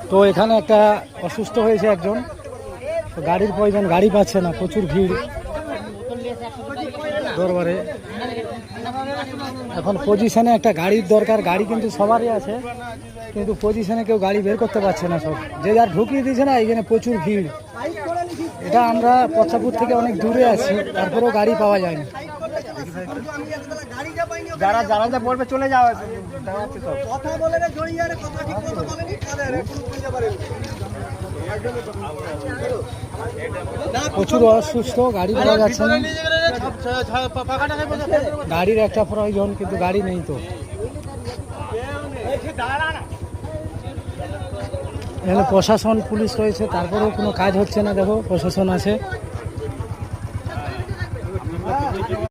তো এখানে একটা অসুস্থ হয়েছে একজন, গাড়ির প্রয়োজন, গাড়ি পাচ্ছে না, প্রচুর ভিড় দরবারে। এখন পজিশনে একটা গাড়ির দরকার, গাড়ি কিন্তু সবারই আছে, কিন্তু পজিশনে কেউ গাড়ি বের করতে পারছে না, সব যে যার ঢুকিয়ে দিয়েছে না, এখানে প্রচুর ভিড়। এটা আমরা পচ্চাপুর থেকে অনেক দূরে আছি, তারপরেও গাড়ি পাওয়া যায় না। যারা যারা যা বলবে চলে যাওয়া প্রচুর অসুস্থ, গাড়ি পাওয়া যাচ্ছে না, গাড়ির একটা প্রয়োজন, কিন্তু গাড়ি নেই। তো এখানে প্রশাসন পুলিশ রয়েছে, তারপরেও কোনো কাজ হচ্ছে না। দেখো প্রশাসন আছে।